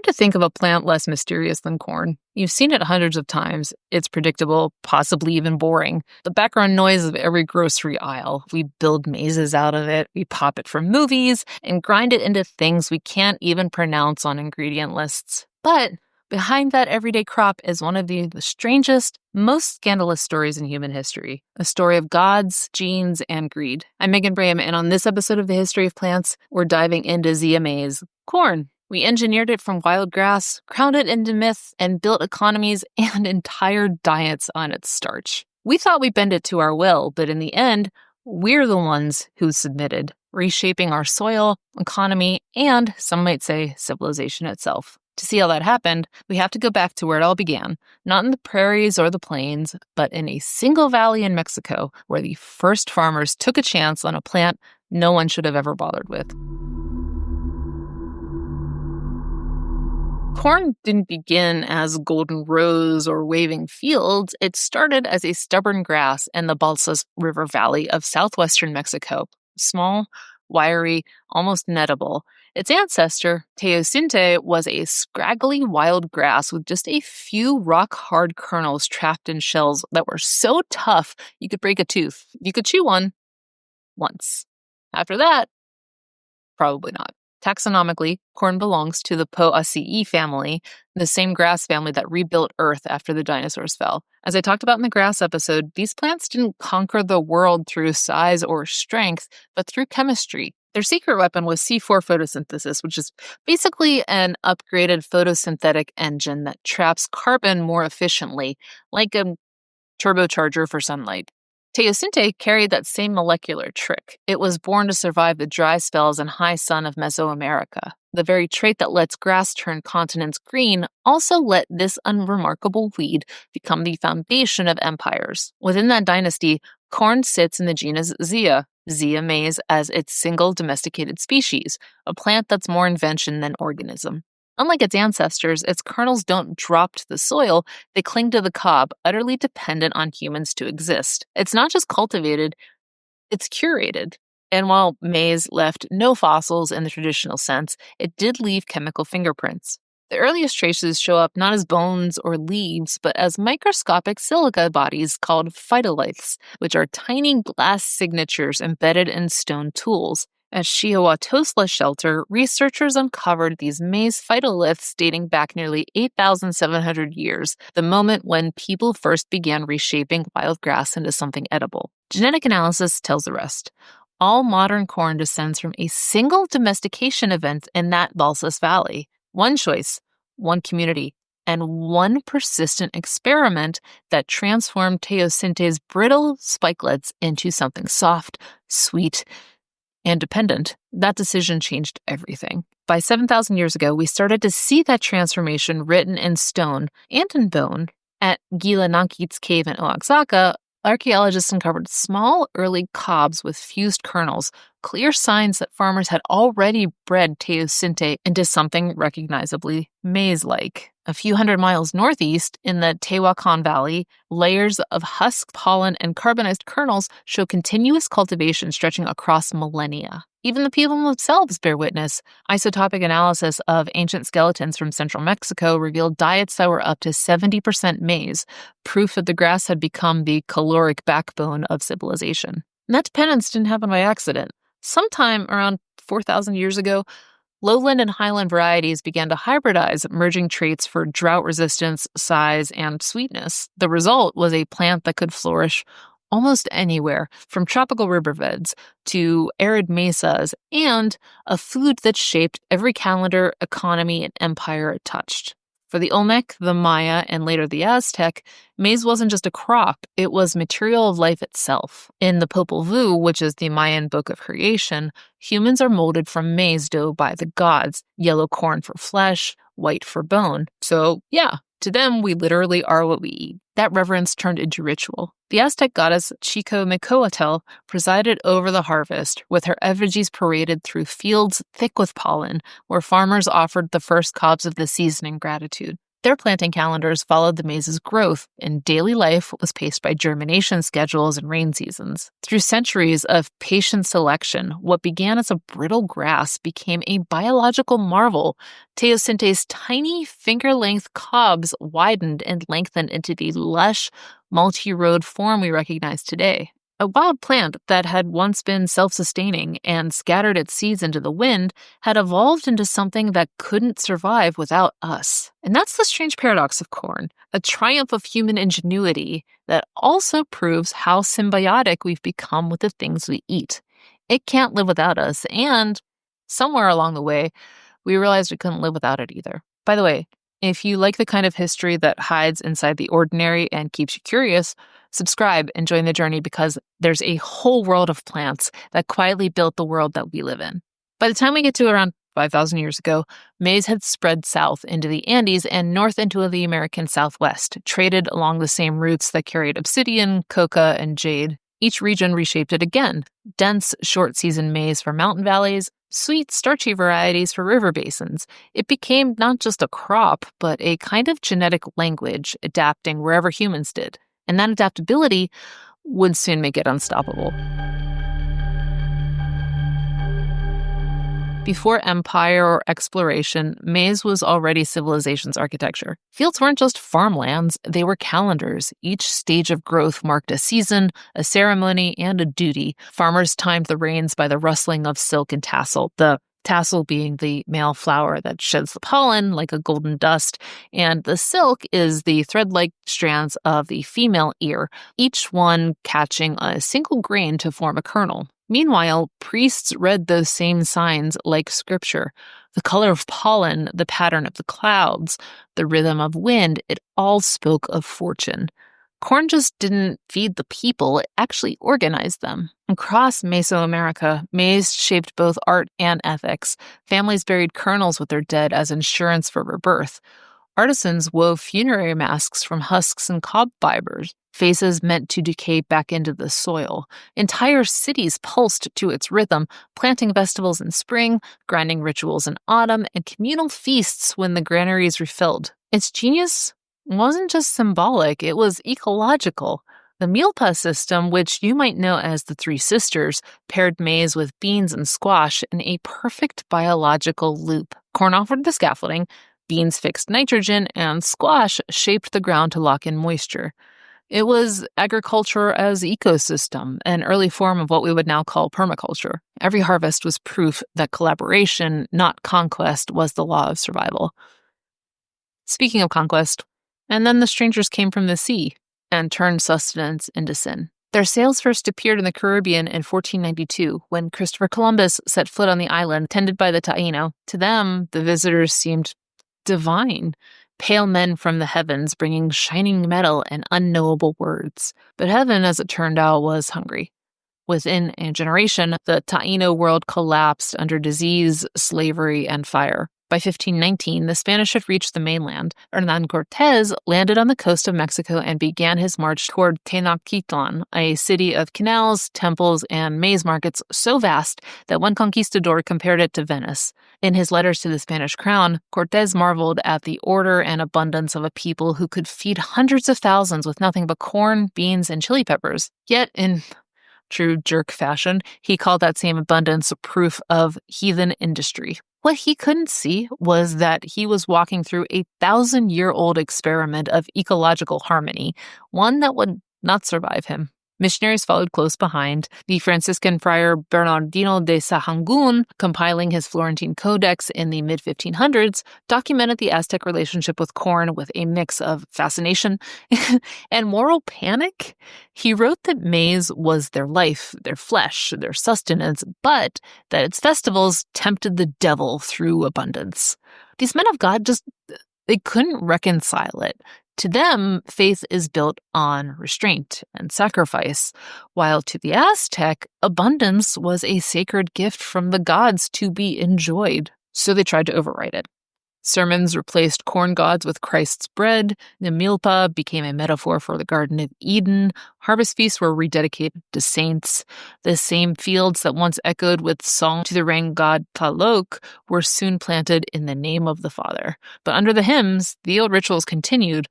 hard to think of a plant less mysterious than corn. You've seen it hundreds of times. It's predictable, possibly even boring. The background noise of every grocery aisle. We build mazes out of it, we pop it from movies, and grind it into things we can't even pronounce on ingredient lists. But behind that everyday crop is one of the strangest, most scandalous stories in human history. A story of gods, genes, and greed. I'm Megan Braham, and on this episode of The History of Plants, we're diving into Zea maize, corn. We engineered it from wild grass, crowned it into myth, and built economies and entire diets on its starch. We thought we'd bend it to our will, but in the end, we're the ones who submitted, reshaping our soil, economy, and, some might say, civilization itself. To see how that happened, we have to go back to where it all began, not in the prairies or the plains, but in a single valley in Mexico where the first farmers took a chance on a plant no one should have ever bothered with. Corn didn't begin as golden rows or waving fields. It started as a stubborn grass in the Balsas River Valley of southwestern Mexico. Small, wiry, almost nettable. Its ancestor, teosinte, was a scraggly wild grass with just a few rock-hard kernels trapped in shells that were so tough you could break a tooth. You could chew one once. After that, probably not. Taxonomically, corn belongs to the Poaceae family, the same grass family that rebuilt Earth after the dinosaurs fell. As I talked about in the grass episode, these plants didn't conquer the world through size or strength, but through chemistry. Their secret weapon was C4 photosynthesis, which is basically an upgraded photosynthetic engine that traps carbon more efficiently, like a turbocharger for sunlight. Teosinte carried that same molecular trick. It was born to survive the dry spells and high sun of Mesoamerica. The very trait that lets grass turn continents green also let this unremarkable weed become the foundation of empires. Within that dynasty, corn sits in the genus Zea maize as its single domesticated species, a plant that's more invention than organism. Unlike its ancestors, its kernels don't drop to the soil, they cling to the cob, utterly dependent on humans to exist. It's not just cultivated, it's curated. And while maize left no fossils in the traditional sense, it did leave chemical fingerprints. The earliest traces show up not as bones or leaves, but as microscopic silica bodies called phytoliths, which are tiny glass signatures embedded in stone tools. At Shiawatosla Shelter, researchers uncovered these maize phytoliths dating back nearly 8,700 years, the moment when people first began reshaping wild grass into something edible. Genetic analysis tells the rest. All modern corn descends from a single domestication event in that Balsas Valley. One choice, one community, and one persistent experiment that transformed teosinte's brittle spikelets into something soft, sweet, and dependent. That decision changed everything. By 7,000 years ago, we started to see that transformation written in stone and in bone. At Gila Nankit's cave in Oaxaca, archaeologists uncovered small, early cobs with fused kernels, clear signs that farmers had already bred teosinte into something recognizably maize-like. A few hundred miles northeast, in the Tehuacan Valley, layers of husk, pollen, and carbonized kernels show continuous cultivation stretching across millennia. Even the people themselves bear witness. Isotopic analysis of ancient skeletons from central Mexico revealed diets that were up to 70% maize, proof that the grass had become the caloric backbone of civilization. And that dependence didn't happen by accident. Sometime around 4,000 years ago, lowland and highland varieties began to hybridize, merging traits for drought resistance, size, and sweetness. The result was a plant that could flourish almost anywhere, from tropical riverbeds to arid mesas, and a food that shaped every calendar, economy, and empire it touched. For the Olmec, the Maya, and later the Aztec, maize wasn't just a crop, it was material of life itself. In the Popol Vuh, which is the Mayan book of creation, humans are molded from maize dough by the gods, yellow corn for flesh, white for bone. So, yeah, to them, we literally are what we eat. That reverence turned into ritual. The Aztec goddess Chicomecoatl presided over the harvest, with her effigies paraded through fields thick with pollen, where farmers offered the first cobs of the season in gratitude. Their planting calendars followed the maize's growth, and daily life was paced by germination schedules and rain seasons. Through centuries of patient selection, what began as a brittle grass became a biological marvel. Teosinte's tiny finger-length cobs widened and lengthened into the lush, multi-road form we recognize today. A wild plant that had once been self-sustaining and scattered its seeds into the wind had evolved into something that couldn't survive without us. And that's the strange paradox of corn, a triumph of human ingenuity that also proves how symbiotic we've become with the things we eat. It can't live without us, and somewhere along the way, we realized we couldn't live without it either. By the way, if you like the kind of history that hides inside the ordinary and keeps you curious, subscribe and join the journey, because there's a whole world of plants that quietly built the world that we live in. By the time we get to around 5,000 years ago, maize had spread south into the Andes and north into the American Southwest, traded along the same routes that carried obsidian, coca, and jade. Each region reshaped it again: dense, short-season maize for mountain valleys, sweet, starchy varieties for river basins. It became not just a crop, but a kind of genetic language, adapting wherever humans did. And that adaptability would soon make it unstoppable. Before empire or exploration, maize was already civilization's architecture. Fields weren't just farmlands, they were calendars. Each stage of growth marked a season, a ceremony, and a duty. Farmers timed the rains by the rustling of silk and tassel, the tassel being the male flower that sheds the pollen like a golden dust, and the silk is the thread-like strands of the female ear, each one catching a single grain to form a kernel. Meanwhile, priests read those same signs like scripture. The color of pollen, the pattern of the clouds, the rhythm of wind, it all spoke of fortune. Corn just didn't feed the people, it actually organized them. Across Mesoamerica, maize shaped both art and ethics. Families buried kernels with their dead as insurance for rebirth. Artisans wove funerary masks from husks and cob fibers, faces meant to decay back into the soil. Entire cities pulsed to its rhythm, planting festivals in spring, grinding rituals in autumn, and communal feasts when the granaries refilled. Its genius wasn't just symbolic, it was ecological. The milpa system, which you might know as the Three Sisters, paired maize with beans and squash in a perfect biological loop. Corn offered the scaffolding, beans fixed nitrogen, and squash shaped the ground to lock in moisture. It was agriculture as ecosystem, an early form of what we would now call permaculture. Every harvest was proof that collaboration, not conquest, was the law of survival. Speaking of conquest, and then the strangers came from the sea and turned sustenance into sin. Their sails first appeared in the Caribbean in 1492, when Christopher Columbus set foot on the island, tended by the Taino. To them, the visitors seemed divine, pale men from the heavens bringing shining metal and unknowable words. But heaven, as it turned out, was hungry. Within a generation, the Taino world collapsed under disease, slavery, and fire. By 1519, the Spanish had reached the mainland. Hernán Cortés landed on the coast of Mexico and began his march toward Tenochtitlan, a city of canals, temples, and maize markets so vast that one conquistador compared it to Venice. In his letters to the Spanish crown, Cortés marveled at the order and abundance of a people who could feed hundreds of thousands with nothing but corn, beans, and chili peppers. Yet, in true jerk fashion, he called that same abundance proof of heathen industry. What he couldn't see was that he was walking through a 1,000-year-old experiment of ecological harmony, one that would not survive him. Missionaries followed close behind. The Franciscan friar Bernardino de Sahagún, compiling his Florentine Codex in the mid-1500s, documented the Aztec relationship with corn with a mix of fascination and moral panic. He wrote that maize was their life, their flesh, their sustenance, but that its festivals tempted the devil through abundance. These men of God they couldn't reconcile it. To them, faith is built on restraint and sacrifice, while to the Aztec, abundance was a sacred gift from the gods to be enjoyed. So they tried to override it. Sermons replaced corn gods with Christ's bread. The milpa became a metaphor for the Garden of Eden. Harvest feasts were rededicated to saints. The same fields that once echoed with song to the rain god Tlaloc were soon planted in the name of the Father. But under the hymns, the old rituals continued.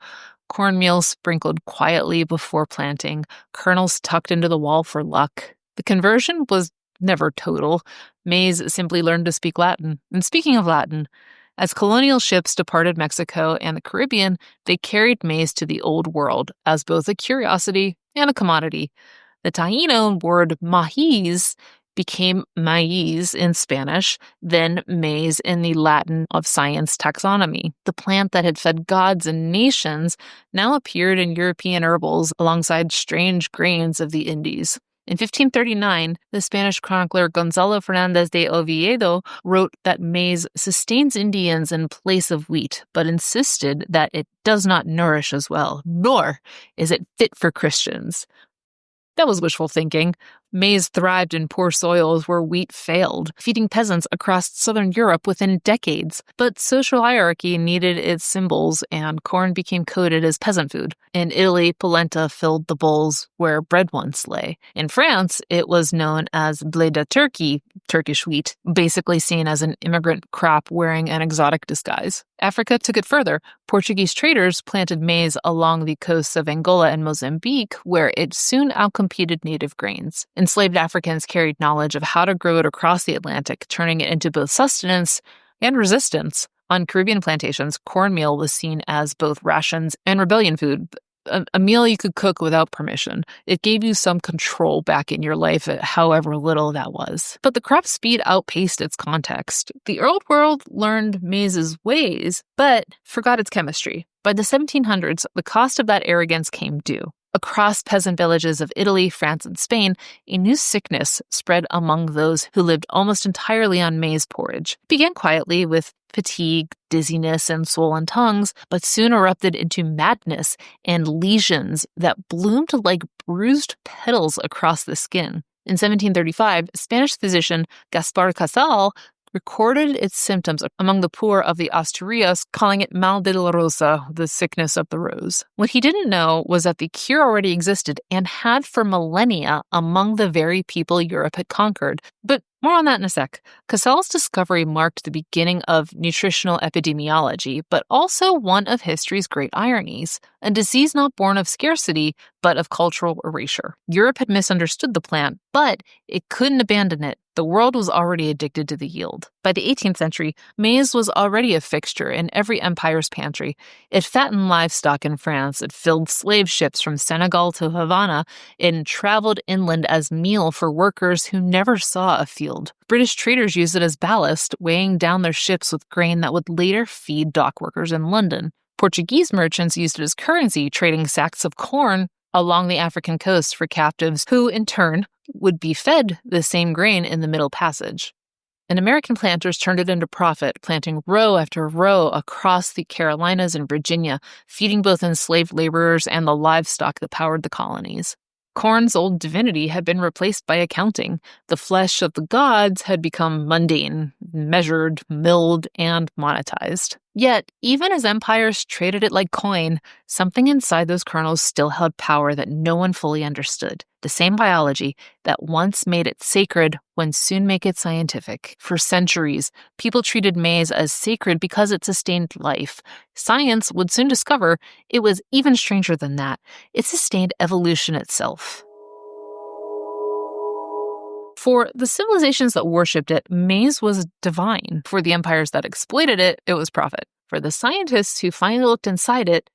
Cornmeal sprinkled quietly before planting, kernels tucked into the wall for luck. The conversion was never total. Maize simply learned to speak Latin. And speaking of Latin, as colonial ships departed Mexico and the Caribbean, they carried maize to the Old World as both a curiosity and a commodity. The Taino word maíz became maize in Spanish, then maize in the Latin of science taxonomy. The plant that had fed gods and nations now appeared in European herbals alongside strange grains of the Indies. In 1539, the Spanish chronicler Gonzalo Fernández de Oviedo wrote that maize sustains Indians in place of wheat, but insisted that it does not nourish as well, nor is it fit for Christians. That was wishful thinking. Maize thrived in poor soils where wheat failed, feeding peasants across southern Europe within decades. But social hierarchy needed its symbols, and corn became coded as peasant food. In Italy, polenta filled the bowls where bread once lay. In France, it was known as blé de Turkey, Turkish wheat, basically seen as an immigrant crop wearing an exotic disguise. Africa took it further. Portuguese traders planted maize along the coasts of Angola and Mozambique, where it soon outcompeted native grains. Enslaved Africans carried knowledge of how to grow it across the Atlantic, turning it into both sustenance and resistance. On Caribbean plantations, cornmeal was seen as both rations and rebellion food, a meal you could cook without permission. It gave you some control back in your life, however little that was. But the crop's speed outpaced its context. The Old World learned maize's ways, but forgot its chemistry. By the 1700s, the cost of that arrogance came due. Across peasant villages of Italy, France, and Spain, a new sickness spread among those who lived almost entirely on maize porridge. It began quietly with fatigue, dizziness, and swollen tongues, but soon erupted into madness and lesions that bloomed like bruised petals across the skin. In 1735, Spanish physician Gaspar Casal recorded its symptoms among the poor of the Asturias, calling it mal de la rosa, the sickness of the rose. What he didn't know was that the cure already existed and had for millennia among the very people Europe had conquered. But more on that in a sec. Casal's discovery marked the beginning of nutritional epidemiology, but also one of history's great ironies, a disease not born of scarcity, but of cultural erasure. Europe had misunderstood the plant, but it couldn't abandon it. The world was already addicted to the yield. By the 18th century, maize was already a fixture in every empire's pantry. It fattened livestock in France, it filled slave ships from Senegal to Havana, and traveled inland as meal for workers who never saw a field. British traders used it as ballast, weighing down their ships with grain that would later feed dock workers in London. Portuguese merchants used it as currency, trading sacks of corn along the African coast for captives who, in turn, would be fed the same grain in the Middle Passage. And American planters turned it into profit, planting row after row across the Carolinas and Virginia, feeding both enslaved laborers and the livestock that powered the colonies. Corn's old divinity had been replaced by accounting. The flesh of the gods had become mundane, measured, milled, and monetized. Yet, even as empires traded it like coin, something inside those kernels still held power that no one fully understood. The same biology that once made it sacred would soon make it scientific. For centuries, people treated maize as sacred because it sustained life. Science would soon discover it was even stranger than that. It sustained evolution itself. For the civilizations that worshipped it, maize was divine. For the empires that exploited it, it was profit. For the scientists who finally looked inside it,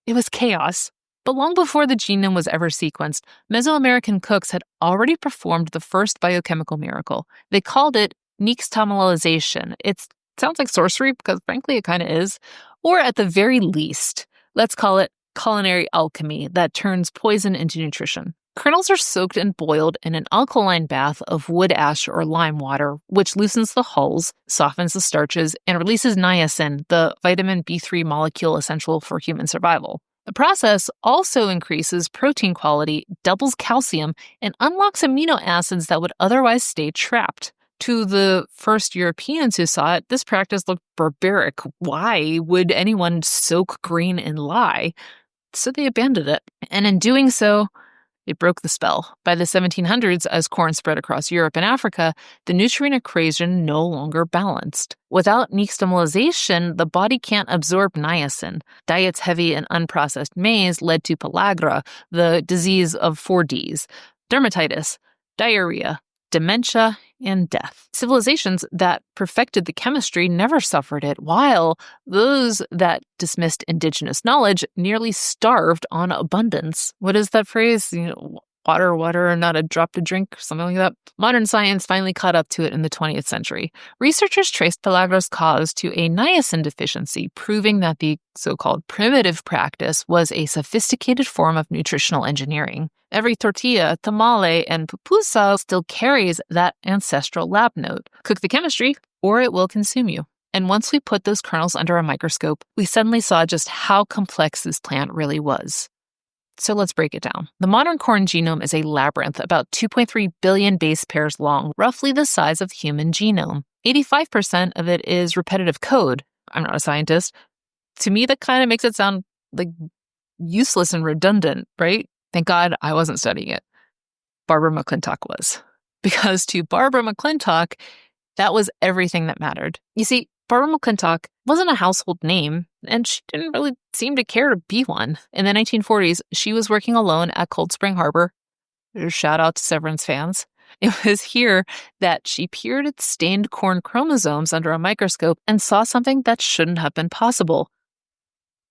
it was chaos. But long before the genome was ever sequenced, Mesoamerican cooks had already performed the first biochemical miracle. They called it nixtamalization. It sounds like sorcery because frankly it kind of is. Or at the very least, let's call it culinary alchemy that turns poison into nutrition. Kernels are soaked and boiled in an alkaline bath of wood ash or lime water, which loosens the hulls, softens the starches, and releases niacin, the vitamin B3 molecule essential for human survival. The process also increases protein quality, doubles calcium, and unlocks amino acids that would otherwise stay trapped. To the first Europeans who saw it, this practice looked barbaric. Why would anyone soak grain in lye? So they abandoned it. And in doing so, it broke the spell. By the 1700s, as corn spread across Europe and Africa, the nutrient equation no longer balanced. Without nixtamalization, the body can't absorb niacin. Diets heavy in unprocessed maize led to pellagra, the disease of 4Ds, dermatitis, diarrhea, dementia, and death. Civilizations that perfected the chemistry never suffered it, while those that dismissed indigenous knowledge nearly starved on abundance. What is that phrase? Water, not a drop to drink, something like that. Modern science finally caught up to it in the 20th century. Researchers traced pellagra's cause to a niacin deficiency, proving that the so-called primitive practice was a sophisticated form of nutritional engineering. Every tortilla, tamale, and pupusa still carries that ancestral lab note. Cook the chemistry, or it will consume you. And once we put those kernels under a microscope, we suddenly saw just how complex this plant really was. So let's break it down. The modern corn genome is a labyrinth about 2.3 billion base pairs long, roughly the size of the human genome. 85% of it is repetitive code. I'm not a scientist. To me, that kind of makes it sound like useless and redundant, right? Thank God I wasn't studying it. Barbara McClintock was. Because to Barbara McClintock, that was everything that mattered. You see, Barbara McClintock wasn't a household name, and she didn't really seem to care to be one. In the 1940s, she was working alone at Cold Spring Harbor. Shout out to Severance fans. It was here that she peered at stained corn chromosomes under a microscope and saw something that shouldn't have been possible.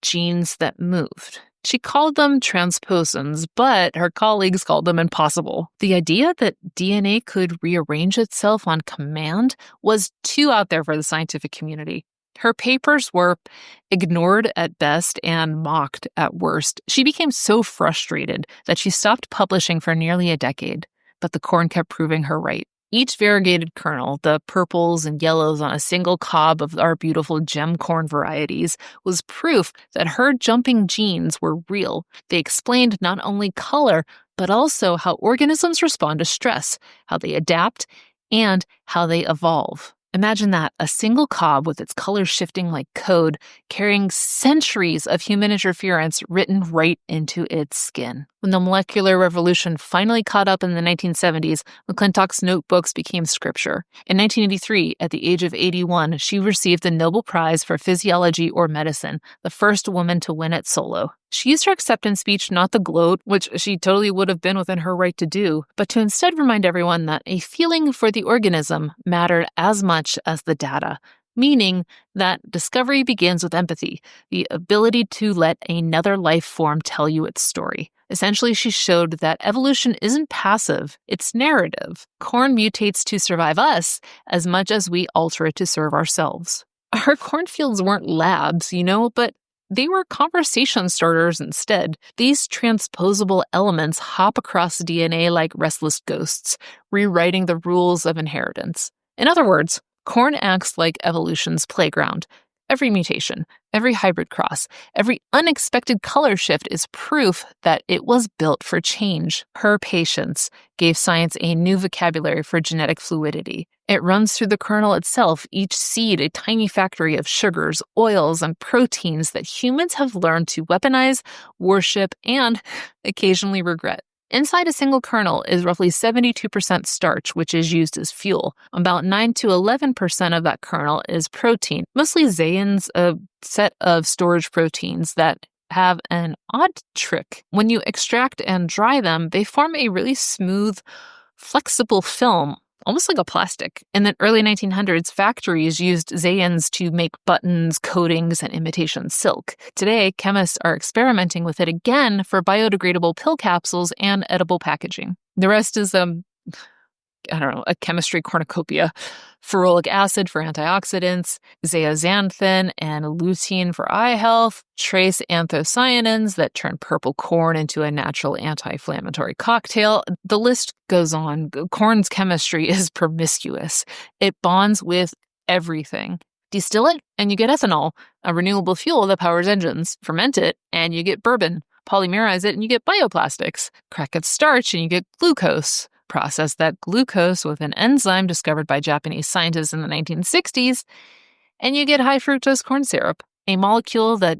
Genes that moved. She called them transposons, but her colleagues called them impossible. The idea that DNA could rearrange itself on command was too out there for the scientific community. Her papers were ignored at best and mocked at worst. She became so frustrated that she stopped publishing for nearly a decade, but the corn kept proving her right. Each variegated kernel, the purples and yellows on a single cob of our beautiful gem corn varieties, was proof that her jumping genes were real. They explained not only color, but also how organisms respond to stress, how they adapt, and how they evolve. Imagine that, a single cob with its colors shifting like code, carrying centuries of human interference written right into its skin. When the molecular revolution finally caught up in the 1970s, McClintock's notebooks became scripture. In 1983, at the age of 81, she received the Nobel Prize for Physiology or Medicine, the first woman to win it solo. She used her acceptance speech not to gloat, which she totally would have been within her right to do, but to instead remind everyone that a feeling for the organism mattered as much as the data, meaning that discovery begins with empathy, the ability to let another life form tell you its story. Essentially, she showed that evolution isn't passive, it's narrative. Corn mutates to survive us as much as we alter it to serve ourselves. Our cornfields weren't labs, but they were conversation starters instead. These transposable elements hop across DNA like restless ghosts, rewriting the rules of inheritance. In other words, corn acts like evolution's playground. Every mutation, every hybrid cross, every unexpected color shift is proof that it was built for change. Her patience gave science a new vocabulary for genetic fluidity. It runs through the kernel itself, each seed a tiny factory of sugars, oils, and proteins that humans have learned to weaponize, worship, and occasionally regret. Inside a single kernel is roughly 72% starch, which is used as fuel. About 9 to 11% of that kernel is protein, mostly zeins, a set of storage proteins that have an odd trick. When you extract and dry them, they form a really smooth, flexible film, almost like a plastic. In the early 1900s, factories used zeins to make buttons, coatings, and imitation silk. Today, chemists are experimenting with it again for biodegradable pill capsules and edible packaging. The rest is a chemistry cornucopia. Ferulic acid for antioxidants, zeaxanthin and lutein for eye health, trace anthocyanins that turn purple corn into a natural anti-inflammatory cocktail. The list goes on. Corn's chemistry is promiscuous. It bonds with everything. Distill it, and you get ethanol, a renewable fuel that powers engines. Ferment it, and you get bourbon. Polymerize it, and you get bioplastics. Crack its starch, and you get glucose. process that glucose with an enzyme discovered by Japanese scientists in the 1960s, and you get high fructose corn syrup, a molecule that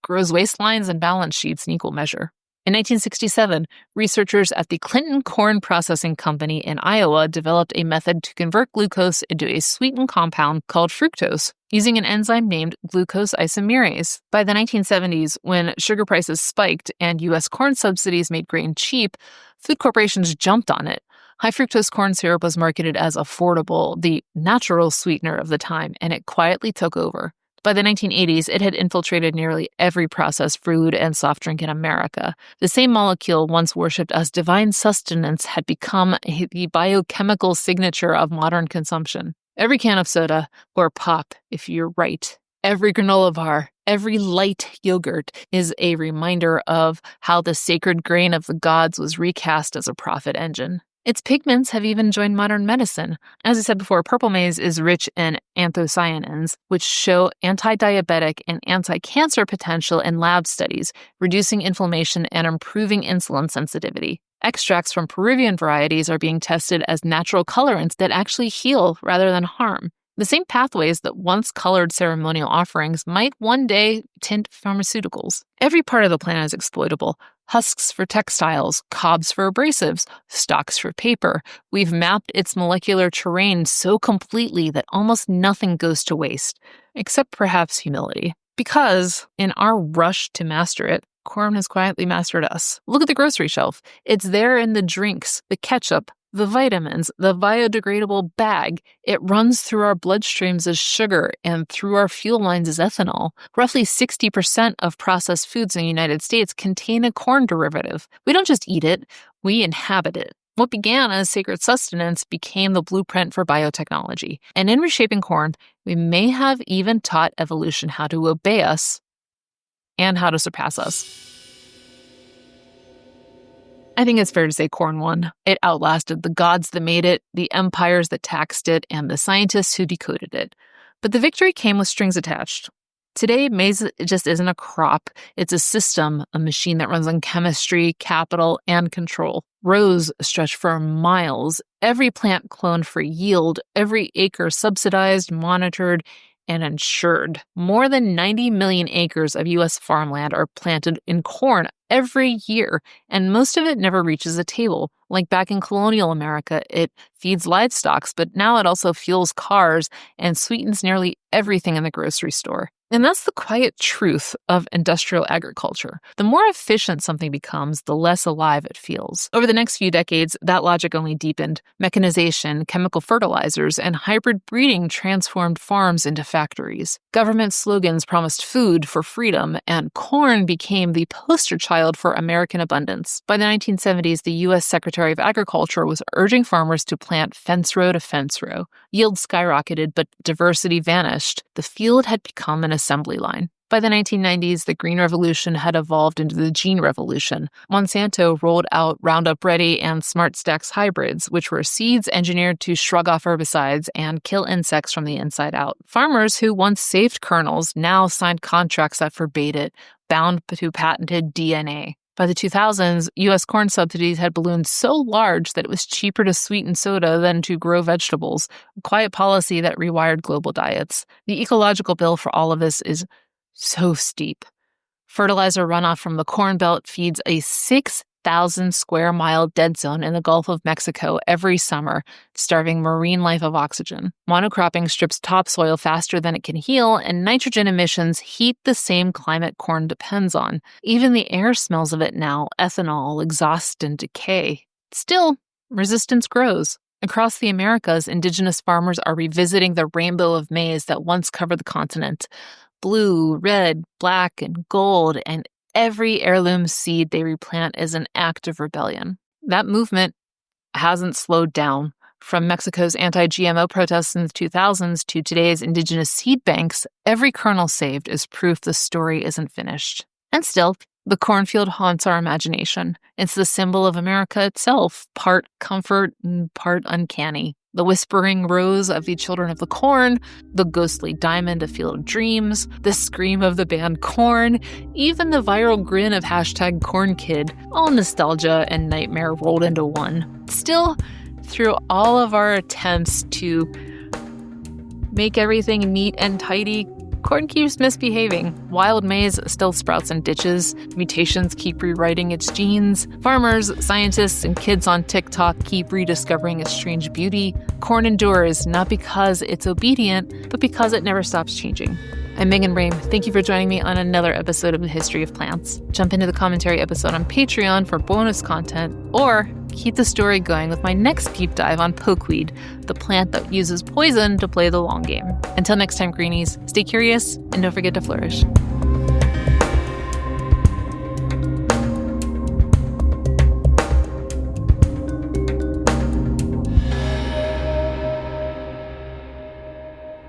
grows waistlines and balance sheets in equal measure. In 1967, researchers at the Clinton Corn Processing Company in Iowa developed a method to convert glucose into a sweetened compound called fructose, using an enzyme named glucose isomerase. By the 1970s, when sugar prices spiked and U.S. corn subsidies made grain cheap, food corporations jumped on it. High fructose corn syrup was marketed as affordable, the natural sweetener of the time, and it quietly took over. By the 1980s, it had infiltrated nearly every processed food and soft drink in America. The same molecule once worshipped as divine sustenance had become the biochemical signature of modern consumption. Every can of soda, or pop if you're right, every granola bar, every light yogurt is a reminder of how the sacred grain of the gods was recast as a profit engine. Its pigments have even joined modern medicine. As I said before, purple maize is rich in anthocyanins, which show anti-diabetic and anti-cancer potential in lab studies, reducing inflammation and improving insulin sensitivity. Extracts from Peruvian varieties are being tested as natural colorants that actually heal rather than harm. The same pathways that once colored ceremonial offerings might one day tint pharmaceuticals. Every part of the plant is exploitable. Husks for textiles, cobs for abrasives, stalks for paper. We've mapped its molecular terrain so completely that almost nothing goes to waste, except perhaps humility. Because, in our rush to master it, corn has quietly mastered us. Look at the grocery shelf. It's there in the drinks, the ketchup, the vitamins, the biodegradable bag. It runs through our bloodstreams as sugar and through our fuel lines as ethanol. Roughly 60% of processed foods in the United States contain a corn derivative. We don't just eat it, we inhabit it. What began as sacred sustenance became the blueprint for biotechnology. And in reshaping corn, we may have even taught evolution how to obey us and how to surpass us. I think it's fair to say corn won. It outlasted the gods that made it, the empires that taxed it, and the scientists who decoded it. But the victory came with strings attached. Today, maize just isn't a crop. It's a system, a machine that runs on chemistry, capital, and control. Rows stretch for miles, every plant cloned for yield, every acre subsidized, monitored, and insured. More than 90 million acres of U.S. farmland are planted in corn every year, and most of it never reaches a table. Like back in colonial America, it feeds livestock, but now it also fuels cars and sweetens nearly everything in the grocery store. And that's the quiet truth of industrial agriculture. The more efficient something becomes, the less alive it feels. Over the next few decades, that logic only deepened. Mechanization, chemical fertilizers, and hybrid breeding transformed farms into factories. Government slogans promised food for freedom, and corn became the poster child for American abundance. By the 1970s, the U.S. Secretary of Agriculture was urging farmers to plant fence row to fence row. Yields skyrocketed, but diversity vanished. The field had become an assembly line. By the 1990s, the Green Revolution had evolved into the Gene Revolution. Monsanto rolled out Roundup Ready and Smart Stacks hybrids, which were seeds engineered to shrug off herbicides and kill insects from the inside out. Farmers who once saved kernels now signed contracts that forbade it, bound to patented DNA. By the 2000s, U.S. corn subsidies had ballooned so large that it was cheaper to sweeten soda than to grow vegetables, a quiet policy that rewired global diets. The ecological bill for all of this is so steep. Fertilizer runoff from the Corn Belt feeds a 6,000 square mile dead zone in the Gulf of Mexico every summer, starving marine life of oxygen. Monocropping strips topsoil faster than it can heal, and nitrogen emissions heat the same climate corn depends on. Even the air smells of it now, ethanol, exhaust, and decay. Still, resistance grows. Across the Americas, indigenous farmers are revisiting the rainbow of maize that once covered the continent. Blue, red, black, and gold, and every heirloom seed they replant is an act of rebellion. That movement hasn't slowed down. From Mexico's anti-GMO protests in the 2000s to today's indigenous seed banks, every kernel saved is proof the story isn't finished. And still, the cornfield haunts our imagination. It's the symbol of America itself, part comfort and part uncanny. The whispering rose of the Children of the Corn, the ghostly diamond of Field of Dreams, the scream of the band Corn, even the viral grin of #CornKid, all nostalgia and nightmare rolled into one. Still, through all of our attempts to make everything neat and tidy, corn keeps misbehaving. Wild maize still sprouts in ditches. Mutations keep rewriting its genes. Farmers, scientists, and kids on TikTok keep rediscovering its strange beauty. Corn endures, not because it's obedient, but because it never stops changing. I'm Megan Brame. Thank you for joining me on another episode of The History of Plants. Jump into the commentary episode on Patreon for bonus content, or keep the story going with my next deep dive on pokeweed, the plant that uses poison to play the long game. Until next time, greenies, stay curious and don't forget to flourish.